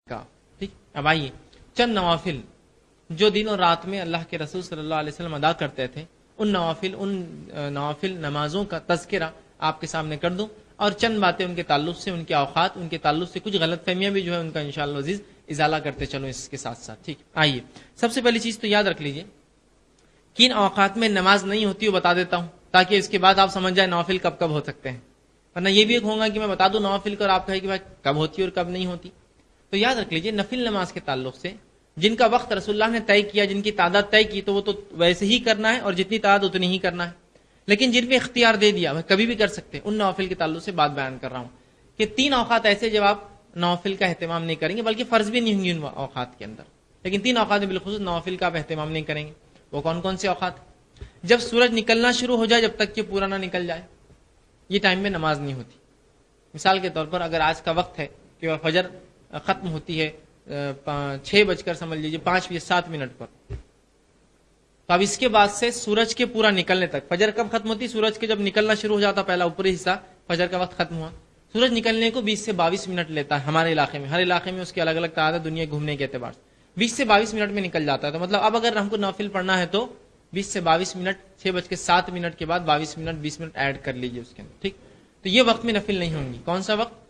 کا. ٹھیک. اب آئیے چند نوافل جو دن اور رات میں اللہ کے رسول صلی اللہ علیہ وسلم ادا کرتے تھے، ان نوافل نمازوں کا تذکرہ آپ کے سامنے کر دوں، اور چند باتیں ان کے تعلق سے، ان کے اوقات، ان کے تعلق سے کچھ غلط فہمیاں بھی جو ہے ان کا انشاءاللہ عزیز ازالہ کرتے چلو اس کے ساتھ ساتھ. ٹھیک. آئیے سب سے پہلی چیز تو یاد رکھ لیجئے کن اوقات میں نماز نہیں ہوتی وہ بتا دیتا ہوں، تاکہ اس کے بعد آپ سمجھ جائیں نوافل کب کب ہو سکتے ہیں. ورنہ یہ بھی ایک ہوگا کہ میں بتا دوں نوافل کو اور آپ کہیں کہ بھائی کب ہوتی ہے اور کب نہیں ہوتی. تو یاد رکھ لیجئے نفل نماز کے تعلق سے جن کا وقت رسول اللہ نے طے کیا، جن کی تعداد طے کی، تو وہ تو ویسے ہی کرنا ہے اور جتنی تعداد اتنی ہی کرنا ہے. لیکن جن پہ اختیار دے دیا وہ کبھی بھی کر سکتے، ان نوافل کے تعلق سے بات بیان کر رہا ہوں کہ 3 اوقات ایسے جب آپ نوافل کا اہتمام نہیں کریں گے، بلکہ فرض بھی نہیں ہوں گے ان اوقات کے اندر، لیکن 3 اوقات میں بالخصوص نوافل کا آپ اہتمام نہیں کریں گے. وہ کون کون سے اوقات؟ جب سورج نکلنا شروع ہو جائے جب تک کہ پورا نہ نکل جائے، یہ ٹائم میں نماز نہیں ہوتی. مثال کے طور پر اگر آج کا وقت ہے کہ فجر ختم ہوتی ہے 6 بج کر سمجھ لیجیے 5:07 پر، تو اب اس کے بعد سے سورج کے پورا نکلنے تک، فجر کب ختم ہوتی؟ سورج کے جب نکلنا شروع ہو جاتا پہلا اوپری حصہ، فجر کا وقت ختم ہوا، سورج نکلنے کو 20 سے 22 منٹ لیتا ہے ہمارے علاقے میں. ہر علاقے میں اس کی الگ الگ تعداد ہے دنیا گھومنے کے اعتبار سے. 20 سے 22 منٹ میں نکل جاتا ہے. تو مطلب اب اگر ہم کو نافل پڑھنا ہے تو 20 سے 22 منٹ، 6:07 کے بعد 22 منٹ 20 منٹ ایڈ کر لیجیے اس کے اندر. ٹھیک. تو یہ وقت میں نفل نہیں ہوں گی. کون سا وقت؟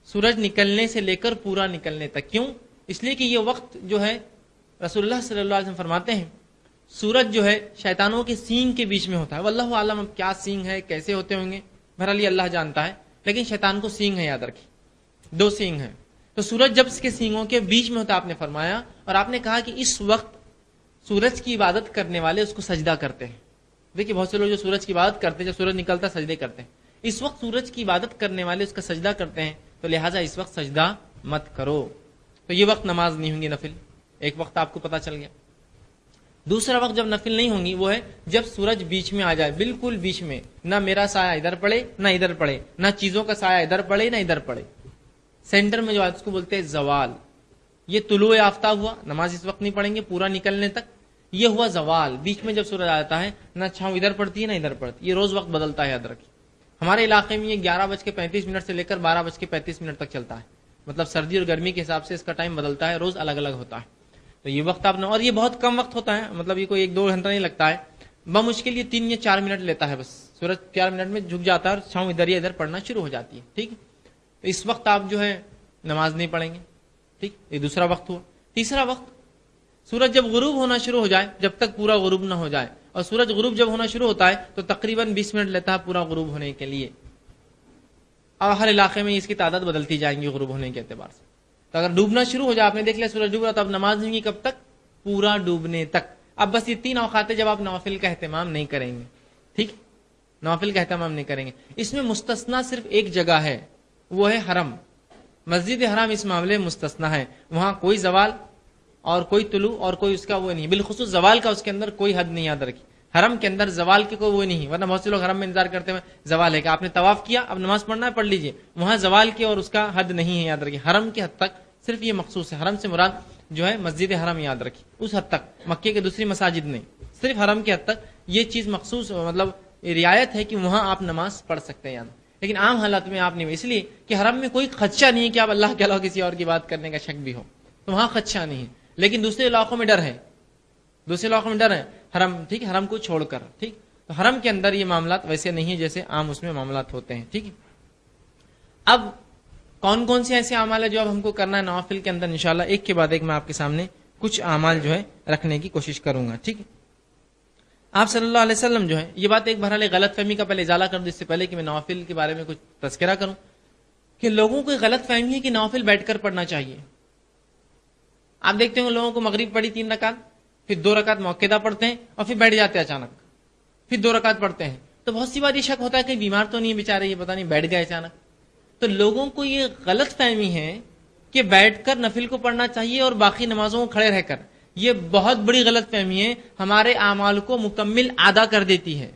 سورج نکلنے سے لے کر پورا نکلنے تک. کیوں؟ اس لیے کہ یہ وقت جو ہے رسول اللہ صلی اللہ علیہ وسلم فرماتے ہیں سورج جو ہے شیطانوں کے سینگ کے بیچ میں ہوتا ہے. واللہ عالم اب کیا سینگ ہے، کیسے ہوتے ہوں گے، بہرحال یہ اللہ جانتا ہے، لیکن شیطان کو سینگ ہے، یاد رکھیے 2 سینگ ہیں. تو سورج جب اس کے سینگوں کے بیچ میں ہوتا ہے آپ نے فرمایا، اور آپ نے کہا کہ اس وقت سورج کی عبادت کرنے والے اس کو سجدہ کرتے ہیں. دیکھیے بہت سے لوگ جو سورج کی عبادت کرتے ہیں جب سورج نکلتا ہے سجدے کرتے ہیں. اس وقت سورج کی عبادت کرنے والے اس کا سجدہ کرتے ہیں، تو لہٰذا اس وقت سجدہ مت کرو. تو یہ وقت نماز نہیں ہوں گی نفل. ایک وقت آپ کو پتا چل گیا. دوسرا وقت جب نفل نہیں ہوں گی وہ ہے جب سورج بیچ میں آ جائے، بالکل بیچ میں، نہ میرا سایہ ادھر پڑے نہ ادھر پڑے، نہ چیزوں کا سایہ ادھر پڑے نہ ادھر پڑے، سینٹر میں جو اس کو بولتے ہیں زوال. یہ طلوع آفتاب ہوا، نماز اس وقت نہیں پڑھیں گے پورا نکلنے تک. یہ ہوا زوال، بیچ میں جب سورج آتا ہے نہ چھاؤں ادھر پڑتی ہے نہ ادھر پڑتی. یہ روز وقت بدلتا ہے، یاد رکھیے. ہمارے علاقے میں یہ 11:35 سے لے کر 12:35 تک چلتا ہے. مطلب سردی اور گرمی کے حساب سے اس کا ٹائم بدلتا ہے، روز الگ الگ ہوتا ہے. تو یہ وقت آپ نے، اور یہ بہت کم وقت ہوتا ہے، مطلب یہ کوئی 1-2 گھنٹہ نہیں لگتا ہے، بمشکل یہ 3 یا 4 منٹ لیتا ہے. بس سورج 4 منٹ میں جھک جاتا ہے اور چھاؤں ادھر یا ادھر پڑنا شروع ہو جاتی ہے. ٹھیک. تو اس وقت آپ جو ہے نماز نہیں پڑھیں گے. ٹھیک. یہ دوسرا وقت ہوا. تیسرا وقت سورج جب غروب ہونا شروع ہو جائے، جب تک پورا غروب نہ ہو جائے، اور سورج غروب جب ہونا شروع ہوتا ہے تو تقریباً 20 منٹ لیتا ہے پورا غروب ہونے کے لیے. اور ہر علاقے میں اس کی تعداد بدلتی جائیں گی غروب ہونے کے اعتبار سے. تو اگر ڈوبنا شروع ہو جائے، آپ نے دیکھ لیا سورج ڈوب رہا، تو اب نماز نہیں ہوگی کب تک؟ پورا ڈوبنے تک. اب بس یہ 3 اوقات ہے جب آپ نوافل کا اہتمام نہیں کریں گے. ٹھیک. نوافل کا اہتمام نہیں کریں گے. اس میں مستثنا صرف ایک جگہ ہے، وہ ہے حرم. مسجد حرام اس معاملے میں مستثنا ہے. وہاں کوئی زوال اور کوئی طلوع اور کوئی اس کا وہ نہیں، بالخصوص زوال کا اس کے اندر کوئی حد نہیں. یاد رکھیے حرم کے اندر زوال کی کوئی وہ نہیں. ورنہ بہت سے لوگ حرم میں انتظار کرتے ہیں زوال ہے کہ آپ نے طواف کیا اب نماز پڑھنا ہے پڑھ لیجئے. وہاں زوال کی اور اس کا حد نہیں ہے. یاد رکھیے حرم کی حد تک صرف یہ مخصوص ہے. حرم سے مراد جو ہے مسجد حرم، یاد رکھیے اس حد تک، مکے کے دوسری مساجد نہیں، صرف حرم کی حد تک یہ چیز مخصوص، مطلب رعایت ہے کہ وہاں آپ نماز پڑھ سکتے ہیں. لیکن عام حالات میں آپ نہیں، اس لیے کہ حرم میں کوئی خدشہ نہیں ہے کہ آپ اللہ کے علاوہ کسی اور کی بات کرنے کا شک بھی ہو، تو وہاں خدشہ نہیں ہے. لیکن دوسرے علاقوں میں ڈر ہے، دوسرے علاقوں میں ڈر ہے حرم. ٹھیک. حرم کو چھوڑ کر. ٹھیک. تو حرم کے اندر یہ معاملات ویسے نہیں ہیں جیسے عام اس میں معاملات ہوتے ہیں. ٹھیک. اب کون کون سے ایسے اعمال ہے جو اب ہم کو کرنا ہے نوافل کے اندر؟ انشاءاللہ ایک کے بعد ایک میں آپ کے سامنے کچھ اعمال جو ہے رکھنے کی کوشش کروں گا. ٹھیک ہے. آپ صلی اللہ علیہ وسلم جو ہے، یہ بات ایک بہرحال غلط فہمی کا پہلے ازالہ کر دوں اس سے پہلے کہ میں نوافل کے بارے میں کچھ تذکرہ کروں، کہ لوگوں کو غلط فہمی ہے کہ نوافل بیٹھ کر پڑھنا چاہیے. آپ دیکھتے ہیں لوگوں کو مغرب پڑھی 3 رکعت، پھر 2 رکعت موقعہ پڑھتے ہیں اور پھر بیٹھ جاتے ہیں اچانک، پھر 2 رکعت پڑھتے ہیں. تو بہت سی بار یہ شک ہوتا ہے کہ بیمار تو نہیں بیچارے، یہ پتہ نہیں بیٹھ گئے اچانک. تو لوگوں کو یہ غلط فہمی ہے کہ بیٹھ کر نفل کو پڑھنا چاہیے اور باقی نمازوں کو کھڑے رہ کر. یہ بہت بڑی غلط فہمی ہے، ہمارے اعمال کو مکمل ادا کر دیتی ہے.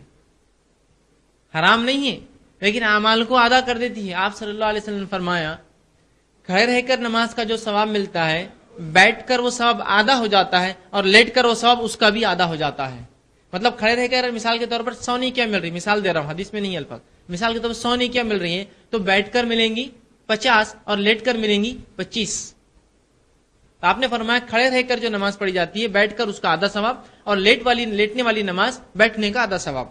حرام نہیں ہے لیکن اعمال کو ادا کر دیتی ہے. آپ صلی اللہ علیہ وسلم نے فرمایا کھڑے رہ کر نماز کا جو ثواب ملتا ہے، بیٹھ کر وہ ثواب آدھا ہو جاتا ہے، اور لیٹ کر وہ ثواب اس کا بھی آدھا ہو جاتا ہے. مطلب کھڑے رہ کر مثال کے طور پر 100 نیکیاں مل رہی، مثال دے رہا ہوں، حدیث میں نہیں الفاظ، مثال کے طور پر 100 نیکیاں مل رہی ہیں، تو بیٹھ کر ملیں گی 50 اور لیٹ کر ملیں گی 25. تو آپ نے فرمایا کھڑے رہ کر جو نماز پڑھی جاتی ہے بیٹھ کر اس کا آدھا ثواب، اور لیٹنے والی نماز بیٹھنے کا آدھا ثواب.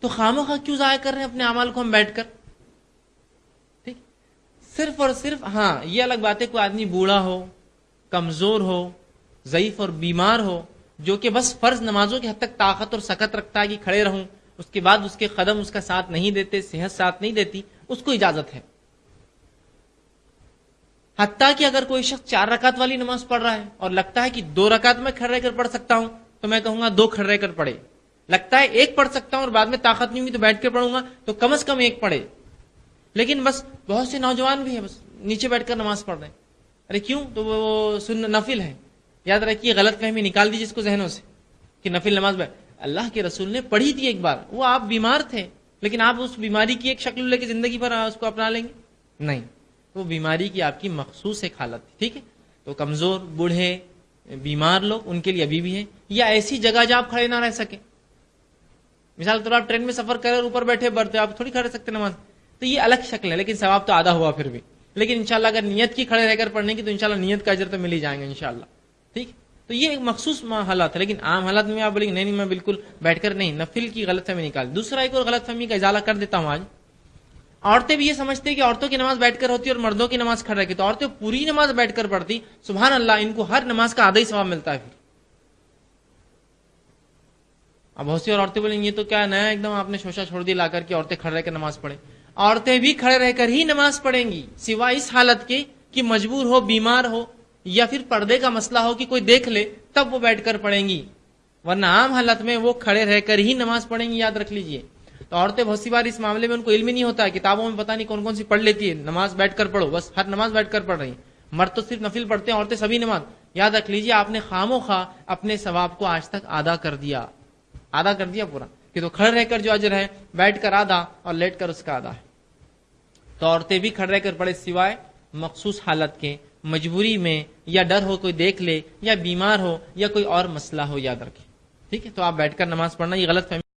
تو خواہ کیوں ضائع کر رہے ہیں اپنے اعمال کو ہم بیٹھ کر؟ ٹھیک، صرف اور صرف ہاں یہ الگ بات ہے کوئی آدمی بوڑھا ہو، کمزور ہو، ضعیف اور بیمار ہو، جو کہ بس فرض نمازوں کی حد تک طاقت اور سکت رکھتا ہے کہ کھڑے رہوں، اس کے بعد اس کے قدم اس کا ساتھ نہیں دیتے، صحت ساتھ نہیں دیتی، اس کو اجازت ہے. حتیٰ کہ اگر کوئی شخص 4 رکعت والی نماز پڑھ رہا ہے اور لگتا ہے کہ 2 رکعت میں کھڑے رہ کر پڑھ سکتا ہوں، تو میں کہوں گا 2 کھڑے رہ کر پڑھے. لگتا ہے 1 پڑھ سکتا ہوں اور بعد میں طاقت نہیں ہوئی تو بیٹھ کے پڑھوں گا، تو کم از کم 1 پڑھے. لیکن بس بہت سے نوجوان بھی ہیں بس نیچے بیٹھ کر نماز پڑھ رہے ہیں. ارے کیوں؟ تو وہ نفل ہے. یاد رکھیے غلط فہمی نکال دیجیے اس کو ذہنوں سے کہ نفل نماز اللہ کے رسول نے پڑھی تھی ایک بار، وہ آپ بیمار تھے، لیکن آپ اس بیماری کی ایک شکل لے کے زندگی پر اس کو اپنا لیں گے؟ نہیں، وہ بیماری کی آپ کی مخصوص ایک حالت تھی. ٹھیک ہے، تو کمزور، بوڑھے، بیمار لوگ ان کے لیے ابھی بھی ہے. یا ایسی جگہ جہاں آپ کھڑے نہ رہ سکے، مثال کے طور پر آپ ٹرین میں سفر کر رہے اوپر بیٹھے برتے آپ تھوڑی کھڑے رہ سکتے نماز، تو یہ الگ شکل ہے، لیکن ثواب تو آدھا ہوا پھر بھی. لیکن انشاءاللہ اگر نیت کی کھڑے رہ کر پڑھنے کی تو انشاءاللہ نیت کا اجر تو مل ہی جائیں گے انشاءاللہ. ٹھیک، تو یہ ایک مخصوص حالات ہے. لیکن عام حالات میں آپ بولیں گے نہیں میں بالکل بیٹھ کر نہیں، نفل کی غلط فہمی نکال. دوسرا ایک اور غلط فہمی کا ازالہ کر دیتا ہوں آج. عورتیں بھی یہ سمجھتے ہیں کہ عورتوں کی نماز بیٹھ کر ہوتی ہے اور مردوں کی نماز کھڑ رہ کی، تو عورتیں پوری نماز بیٹھ کر پڑھتی، سبحان اللہ، ان کو ہر نماز کا آدھا ہی ثواب ملتا ہے. پھر اب بہت سی اور عورتیں بولیں یہ تو کیا نیا ایک دم آپ نے شوشہ چھوڑ دی لا کر کہ عورتیں کھڑے رہ کر نماز پڑھیں. عورتیں بھی کھڑے رہ کر ہی نماز پڑھیں گی، سوائے اس حالت کے کہ مجبور ہو، بیمار ہو، یا پھر پردے کا مسئلہ ہو کہ کوئی دیکھ لے، تب وہ بیٹھ کر پڑھیں گی. ورنہ عام حالت میں وہ کھڑے رہ کر ہی نماز پڑھیں گی، یاد رکھ لیجئے. تو عورتیں بہت سی بار اس معاملے میں ان کو علم ہی نہیں ہوتا ہے، کتابوں میں پتہ نہیں کون کون سی پڑھ لیتی ہے، نماز بیٹھ کر پڑھو، بس ہر نماز بیٹھ کر پڑھ رہی ہیں. مرد تو صرف نفل پڑھتے ہیں، عورتیں سبھی نماز. یاد رکھ لیجئے آپ نے خام و خواہ اپنے ثواب کو آج تک آدھا کر دیا پورا، کہ تو کھڑے رہ کر جو اجر ہے بیٹھ کر آدھا اور لیٹ کر اس کا آدھا ہے. تو عورتیں بھی کھڑے رہ کر پڑھے، سوائے مخصوص حالت کے، مجبوری میں، یا ڈر ہو کوئی دیکھ لے، یا بیمار ہو، یا کوئی اور مسئلہ ہو، یاد رکھیں. ٹھیک ہے، تو آپ بیٹھ کر نماز پڑھنا یہ غلط فہمی